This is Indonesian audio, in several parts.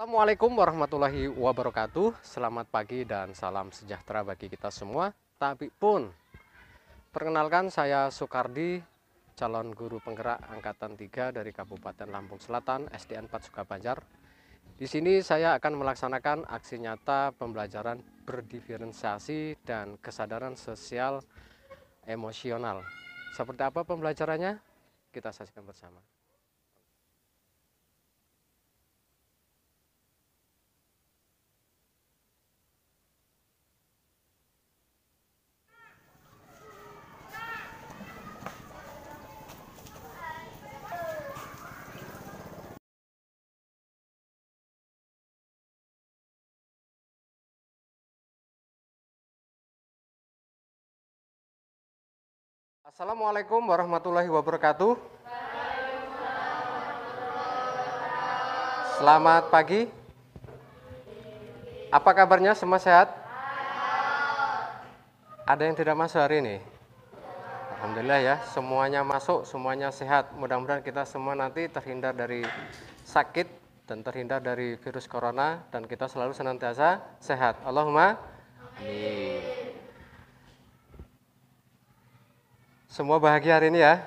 Assalamualaikum warahmatullahi wabarakatuh. Selamat pagi dan salam sejahtera bagi kita semua. Tapi pun, perkenalkan saya Soekardi, calon guru penggerak angkatan 3 dari Kabupaten Lampung Selatan, SDN 4 Sukabanjar. Di sini saya akan melaksanakan aksi nyata pembelajaran berdiferensiasi dan kesadaran sosial emosional. Seperti apa pembelajarannya? Kita saksikan bersama. Assalamualaikum warahmatullahi wabarakatuh. Selamat pagi. Apa kabarnya? Semua sehat? Ada yang tidak masuk hari ini? Alhamdulillah ya, semuanya masuk, semuanya sehat. Mudah-mudahan kita semua nanti terhindar dari sakit dan terhindar dari virus corona dan kita selalu senantiasa sehat. Allahumma amin. Semua bahagia hari ini ya?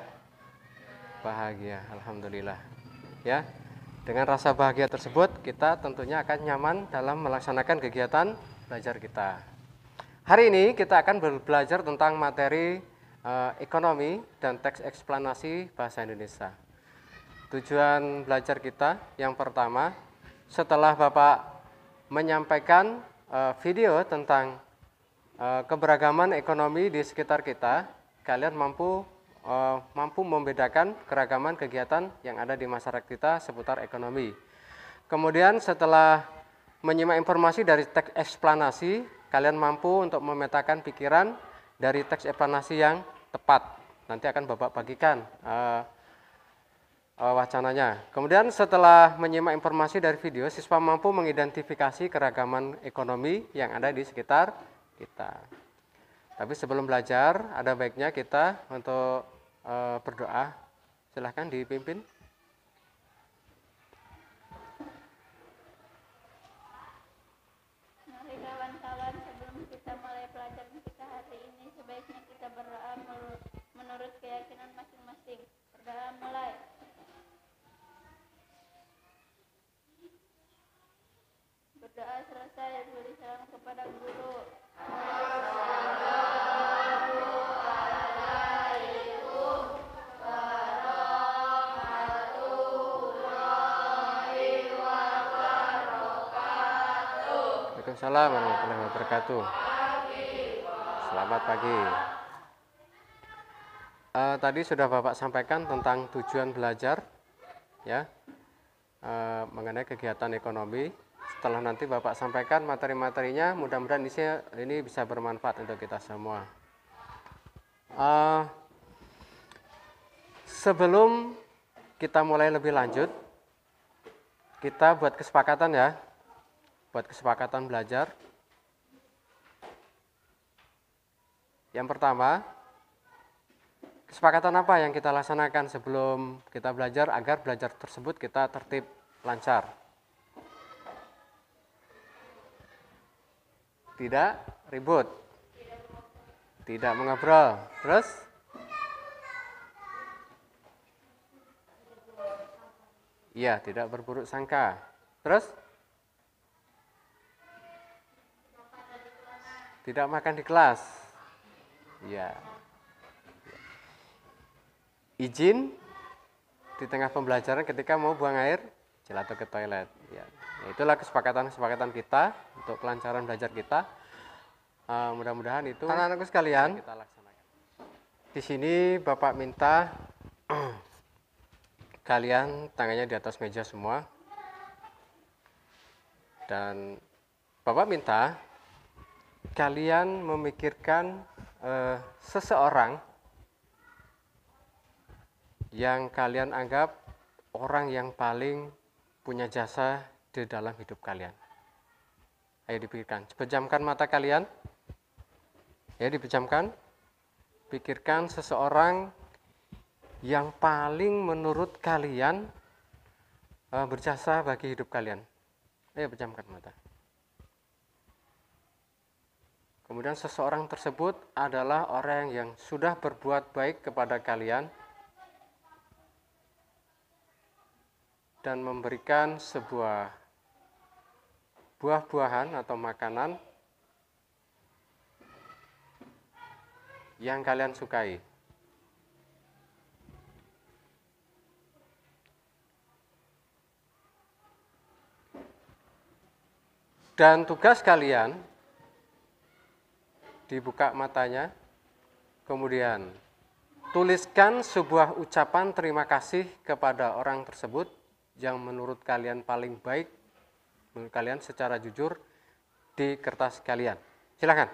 Bahagia, alhamdulillah. Ya. Dengan rasa bahagia tersebut, kita tentunya akan nyaman dalam melaksanakan kegiatan belajar kita. Hari ini kita akan belajar tentang materi ekonomi dan teks eksplanasi bahasa Indonesia. Tujuan belajar kita yang pertama, setelah Bapak menyampaikan video tentang keberagaman ekonomi di sekitar kita, kalian mampu membedakan keragaman kegiatan yang ada di masyarakat kita seputar ekonomi. Kemudian setelah menyimak informasi dari teks eksplanasi, kalian mampu untuk memetakan pikiran dari teks eksplanasi yang tepat. Nanti akan Bapak bagikan wacananya. Kemudian setelah menyimak informasi dari video, siswa mampu mengidentifikasi keragaman ekonomi yang ada di sekitar kita. Tapi sebelum belajar, ada baiknya kita untuk berdoa. Silahkan dipimpin. Mari kawan-kawan, sebelum kita mulai pelajaran kita hari ini, sebaiknya kita berdoa menurut keyakinan masing-masing. Berdoa mulai. Berdoa selesai, beri salam kepada guru. Waalaikumsalam warahmatullahi wabarakatuh. Selamat pagi. Tadi sudah Bapak sampaikan tentang tujuan belajar, ya, mengenai kegiatan ekonomi. Setelah nanti Bapak sampaikan materi-materinya, mudah-mudahan ini bisa bermanfaat untuk kita semua. Sebelum kita mulai lebih lanjut, kita buat kesepakatan ya, buat kesepakatan belajar. Yang pertama, kesepakatan apa yang kita laksanakan sebelum kita belajar agar belajar tersebut kita tertib, lancar? Tidak ribut, tidak mengobrol, terus iya, tidak berburuk sangka, terus tidak makan di kelas, iya, izin di tengah pembelajaran ketika mau buang air kecil atau ke toilet, ya. Itulah kesepakatan kita untuk kelancaran belajar kita. Mudah-mudahan itu anak-anakku sekalian kita laksanakan. Di sini Bapak minta kalian tangannya di atas meja semua, dan Bapak minta kalian memikirkan seseorang yang kalian anggap orang yang paling punya jasa di dalam hidup kalian. Ayo dipikirkan, pejamkan mata kalian. Ya, dipejamkan. Pikirkan seseorang yang paling menurut kalian berjasa bagi hidup kalian. Ayo pejamkan mata. Kemudian seseorang tersebut adalah orang yang sudah berbuat baik kepada kalian dan memberikan sebuah buah-buahan atau makanan yang kalian sukai. Dan tugas kalian, dibuka matanya, kemudian tuliskan sebuah ucapan terima kasih kepada orang tersebut yang menurut kalian paling baik, menurut kalian secara jujur, di kertas kalian. Silakan.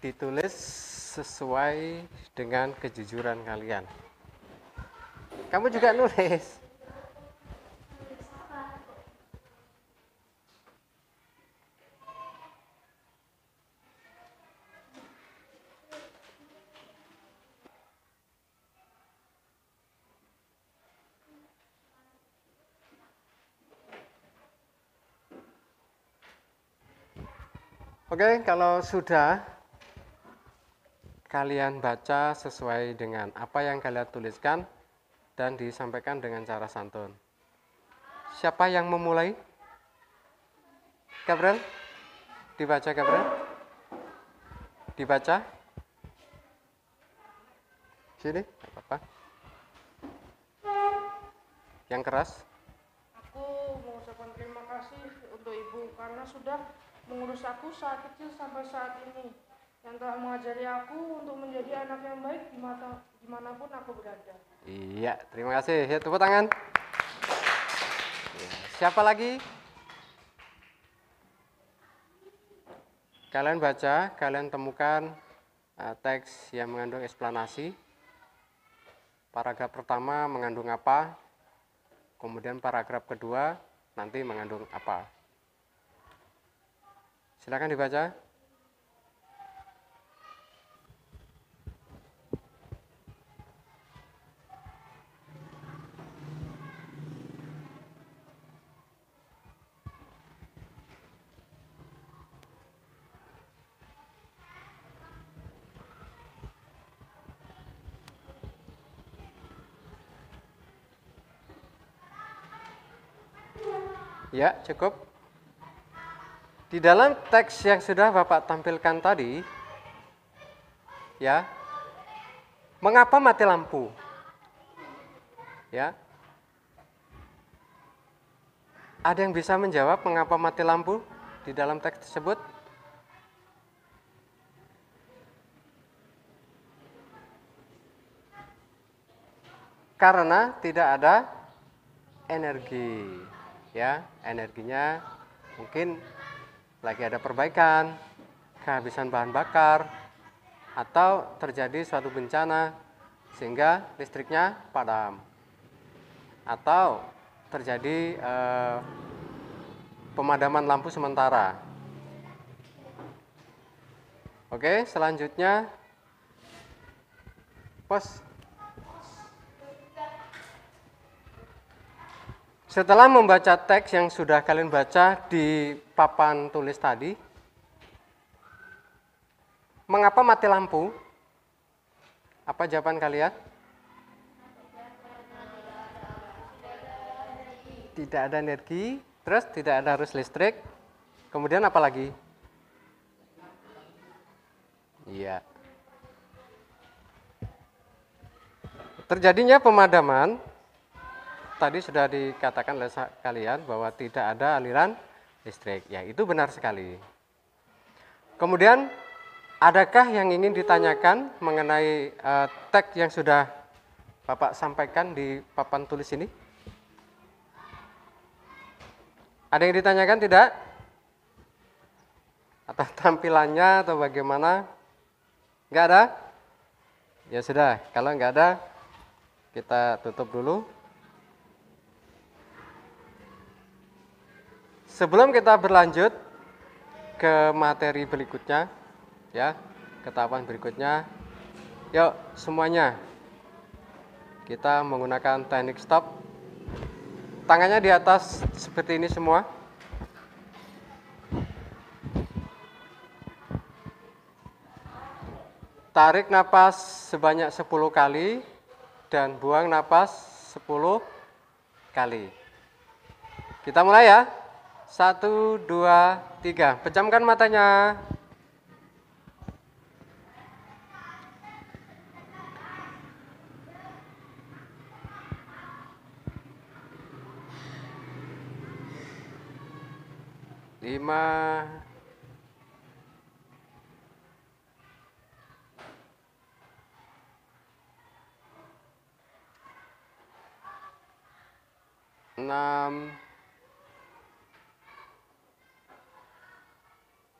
Ditulis sesuai dengan kejujuran kalian. Kamu juga nulis. Oke, kalau sudah kalian baca sesuai dengan apa yang kalian tuliskan dan disampaikan dengan cara santun. Siapa yang memulai? Gabriel? Dibaca, Gabriel? Dibaca? Sini, nggak apa-apa. Yang keras? Aku mengucapkan terima kasih untuk Ibu karena sudah mengurus aku saat kecil sampai saat ini, yang telah mengajari aku untuk menjadi anak yang baik dimanapun aku berada. Iya, terima kasih. Ya, tepuk tangan. Ya, siapa lagi? Kalian baca, kalian temukan teks yang mengandung eksplanasi. Paragraf pertama mengandung apa, kemudian paragraf kedua nanti mengandung apa. Silakan dibaca. Ya, cukup. Di dalam teks yang sudah Bapak tampilkan tadi, ya, mengapa mati lampu? Ya, ada yang bisa menjawab mengapa mati lampu di dalam teks tersebut? Karena tidak ada energi, ya, energinya mungkin lagi ada perbaikan, kehabisan bahan bakar, atau terjadi suatu bencana sehingga listriknya padam, atau terjadi pemadaman lampu sementara. Oke, selanjutnya, pos. Setelah membaca teks yang sudah kalian baca di papan tulis tadi, mengapa mati lampu? Apa jawaban kalian? Tidak ada energi, terus tidak ada arus listrik, kemudian apa lagi? Iya. Terjadinya pemadaman, tadi sudah dikatakan oleh kalian bahwa tidak ada aliran listrik. Ya, itu benar sekali. Kemudian, adakah yang ingin ditanyakan mengenai teks yang sudah Bapak sampaikan di papan tulis ini? Ada yang ditanyakan tidak? Atau tampilannya atau bagaimana? Enggak ada? Ya sudah, kalau enggak ada, kita tutup dulu. Sebelum kita berlanjut ke materi berikutnya, ya, ke tahapan berikutnya, yuk semuanya kita menggunakan teknik stop. Tangannya di atas seperti ini semua. Tarik napas sebanyak 10 kali dan buang napas 10 kali. Kita mulai ya. 1, 2, 3. Pejamkan matanya. Lima, enam,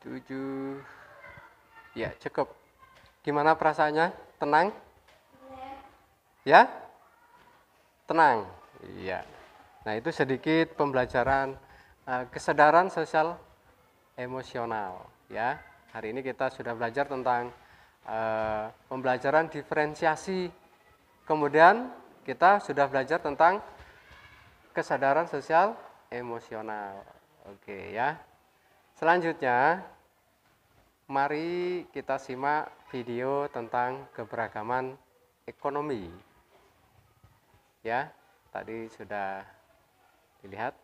7. Ya, cukup. Gimana perasaannya? Tenang? Ya? Tenang? Iya. Nah, itu sedikit pembelajaran kesadaran sosial emosional, ya. Hari ini kita sudah belajar tentang pembelajaran diferensiasi. Kemudian kita sudah belajar tentang kesadaran sosial emosional. Oke, ya. Selanjutnya, mari kita simak video tentang keberagaman ekonomi. Ya, tadi sudah dilihat.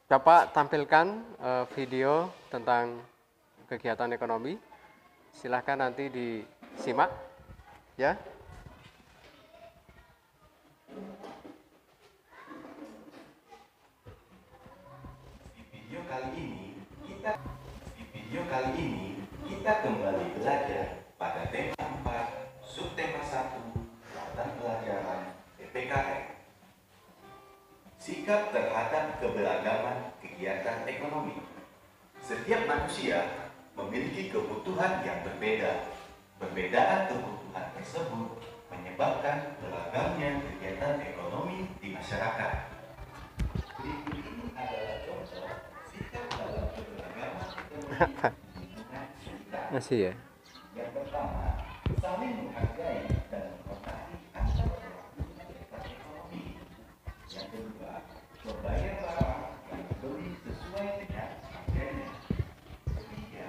Bapak tampilkan video tentang kegiatan ekonomi. Silahkan nanti disimak, ya. Di video kali ini kita kembali belajar pada tema 4, subtema 1, muatan pelajaran PPKN. Sikap terhadap keberagaman kegiatan ekonomi. Setiap manusia memiliki kebutuhan yang berbeda. Perbedaan kebutuhan tersebut menyebabkan beragamnya kegiatan ekonomi di masyarakat. Berikut ini adalah contoh sikap dalam keberagaman ekonomi. Masih ya? Yang pertama, saling menghargai dan menghormati antar pelaku kegiatan ekonomi. Yang kedua, membayar barang yang dibeli sesuai dengan harganya. Ketiga,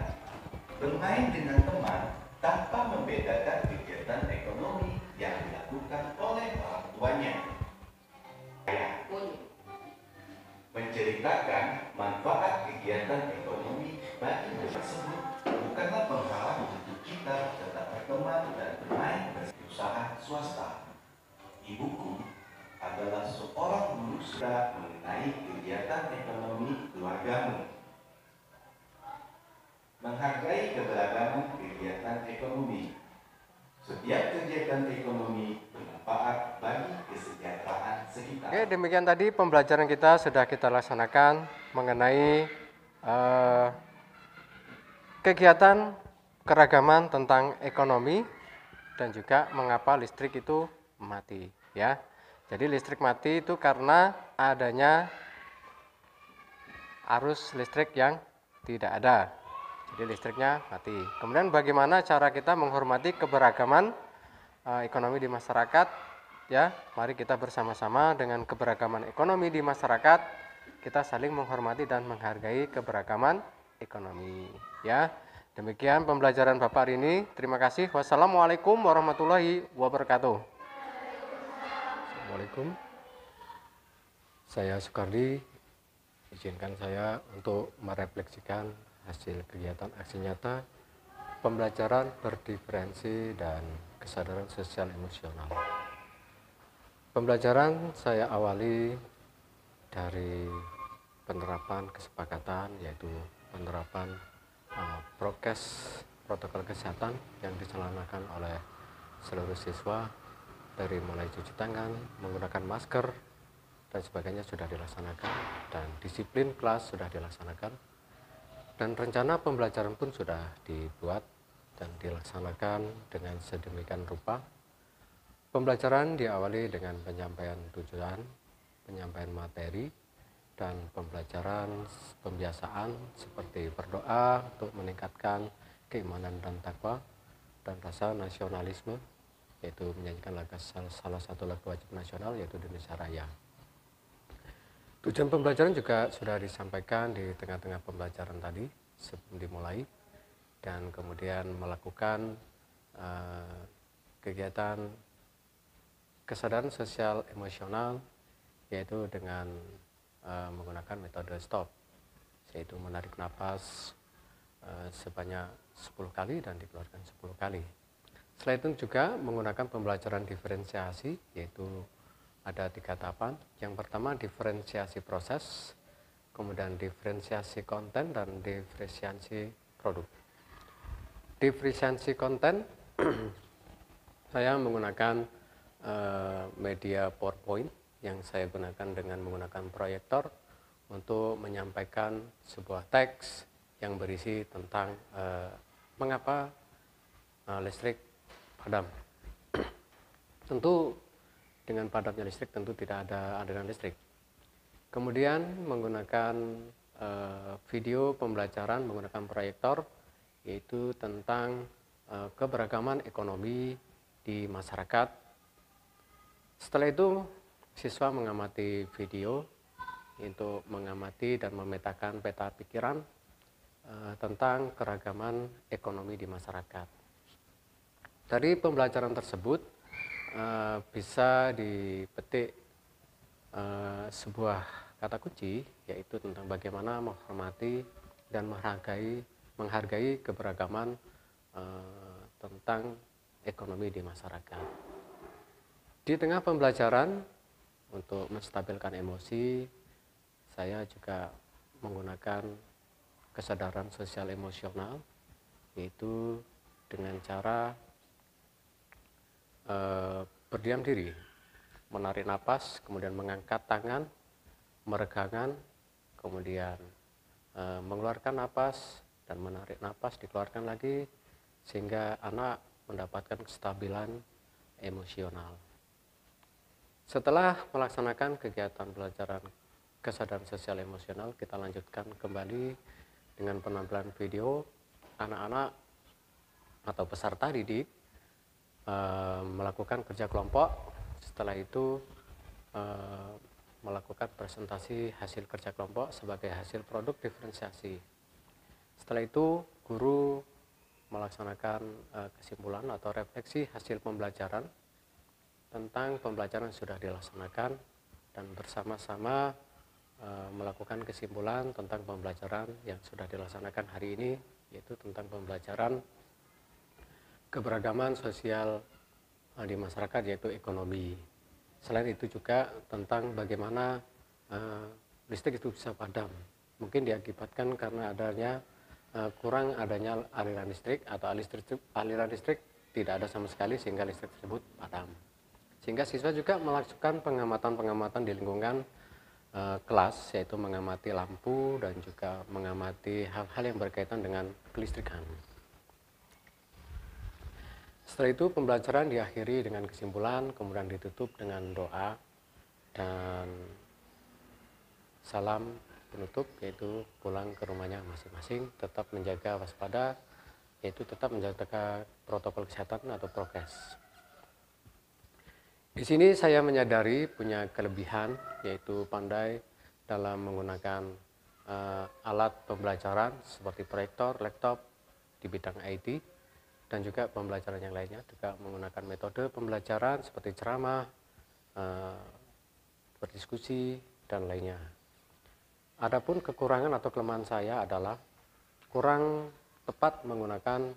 bermain dengan teman tanpa membedakan kegiatan ekonomi yang dilakukan oleh orang tuanya. Menceritakan manfaat kegiatan ekonomi bagi tersebut bukanlah penghalang untuk kita tetap berteman dan bermain berusaha swasta. Ibuku adalah seorang guru sudah mengenai kegiatan ekonomi keluargamu. Menghargai keberagaman kegiatan ekonomi. Setiap kegiatan ekonomi bermanfaat bagi kesejahteraan sekitar. Oke, demikian tadi pembelajaran kita sudah kita laksanakan mengenai kegiatan keragaman tentang ekonomi dan juga mengapa listrik itu mati, ya. Jadi listrik mati itu karena adanya arus listrik yang tidak ada. Jadi listriknya mati. Kemudian bagaimana cara kita menghormati keberagaman ekonomi di masyarakat, ya. Mari kita bersama-sama dengan keberagaman ekonomi di masyarakat, kita saling menghormati dan menghargai keberagaman ekonomi, ya. Demikian pembelajaran Bapak hari ini. Terima kasih. Wassalamualaikum warahmatullahi wabarakatuh. Assalamualaikum. Saya Soekardi. Izinkan saya untuk merefleksikan hasil kegiatan aksi nyata pembelajaran berdiferensi dan kesadaran sosial emosional. Pembelajaran saya awali dari penerapan kesepakatan, yaitu penerapan prokes protokol kesehatan yang dijalankan oleh seluruh siswa, dari mulai cuci tangan, menggunakan masker dan sebagainya sudah dilaksanakan, dan disiplin kelas sudah dilaksanakan, dan rencana pembelajaran pun sudah dibuat dan dilaksanakan dengan sedemikian rupa. Pembelajaran diawali dengan penyampaian tujuan, penyampaian materi, dan pembelajaran pembiasaan seperti berdoa untuk meningkatkan keimanan dan takwa, dan rasa nasionalisme, yaitu menyanyikan salah satu lagu wajib nasional yaitu Indonesia Raya. Tujuan pembelajaran juga sudah disampaikan di tengah-tengah pembelajaran tadi sebelum dimulai, dan kemudian melakukan kegiatan kesadaran sosial emosional, yaitu dengan menggunakan metode stop, yaitu menarik napas sebanyak 10 kali dan dikeluarkan 10 kali. Selain itu juga menggunakan pembelajaran diferensiasi, yaitu ada 3 tahapan. Yang pertama diferensiasi proses, kemudian diferensiasi konten, dan diferensiasi produk. Diferensiasi konten saya menggunakan media PowerPoint yang saya gunakan dengan menggunakan proyektor untuk menyampaikan sebuah teks yang berisi tentang mengapa listrik padam. Tentu dengan padamnya listrik tentu tidak ada aliran listrik. Kemudian menggunakan video pembelajaran menggunakan proyektor, yaitu tentang keberagaman ekonomi di masyarakat. Setelah itu siswa mengamati video untuk mengamati dan memetakan peta pikiran tentang keragaman ekonomi di masyarakat. Dari pembelajaran tersebut bisa dipetik sebuah kata kunci, yaitu tentang bagaimana menghormati dan menghargai keberagaman tentang ekonomi di masyarakat. Di tengah pembelajaran untuk menstabilkan emosi, saya juga menggunakan kesadaran sosial emosional, yaitu dengan cara berdiam diri, menarik napas, kemudian mengangkat tangan, meregangkan, kemudian mengeluarkan napas dan menarik napas, dikeluarkan lagi, sehingga anak mendapatkan kestabilan emosional. Setelah melaksanakan kegiatan pelajaran kesadaran sosial emosional, kita lanjutkan kembali dengan penampilan video anak-anak atau peserta didik melakukan kerja kelompok. Setelah itu melakukan presentasi hasil kerja kelompok sebagai hasil produk diferensiasi. Setelah itu guru melaksanakan kesimpulan atau refleksi hasil pembelajaran tentang pembelajaran yang sudah dilaksanakan, dan bersama-sama melakukan kesimpulan tentang pembelajaran yang sudah dilaksanakan hari ini, yaitu tentang pembelajaran keberagaman sosial di masyarakat, yaitu ekonomi. Selain itu juga tentang bagaimana listrik itu bisa padam. Mungkin diakibatkan karena kurang adanya aliran listrik, atau aliran listrik tidak ada sama sekali sehingga listrik tersebut padam. Sehingga siswa juga melakukan pengamatan-pengamatan di lingkungan kelas, yaitu mengamati lampu dan juga mengamati hal-hal yang berkaitan dengan kelistrikan. Setelah itu pembelajaran diakhiri dengan kesimpulan, kemudian ditutup dengan doa dan salam penutup, yaitu pulang ke rumahnya masing-masing, tetap menjaga waspada, yaitu tetap menjaga protokol kesehatan atau prokes. Di sini saya menyadari punya kelebihan, yaitu pandai dalam menggunakan alat pembelajaran seperti proyektor, laptop di bidang IT, dan juga pembelajaran yang lainnya, juga menggunakan metode pembelajaran seperti ceramah, berdiskusi, dan lainnya. Adapun kekurangan atau kelemahan saya adalah kurang tepat menggunakan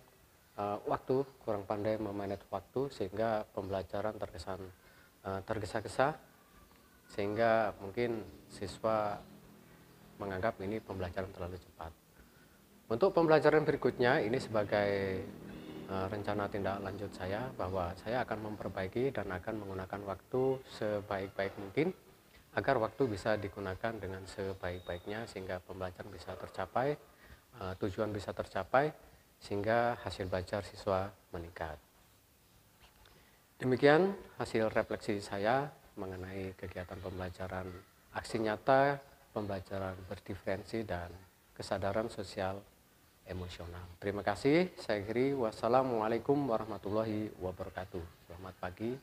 waktu, kurang pandai memanage waktu, sehingga pembelajaran terkesan tergesa-gesa, sehingga mungkin siswa menganggap ini pembelajaran terlalu cepat. Untuk pembelajaran berikutnya, ini sebagai rencana tindak lanjut saya, bahwa saya akan memperbaiki dan akan menggunakan waktu sebaik-baik mungkin agar waktu bisa digunakan dengan sebaik-baiknya, sehingga pembelajaran bisa tercapai, tujuan bisa tercapai, sehingga hasil belajar siswa meningkat. Demikian hasil refleksi saya mengenai kegiatan pembelajaran aksi nyata, pembelajaran berdiferensi, dan kesadaran sosial emosional. Terima kasih. Saya akhiri. Wassalamualaikum warahmatullahi wabarakatuh. Selamat pagi.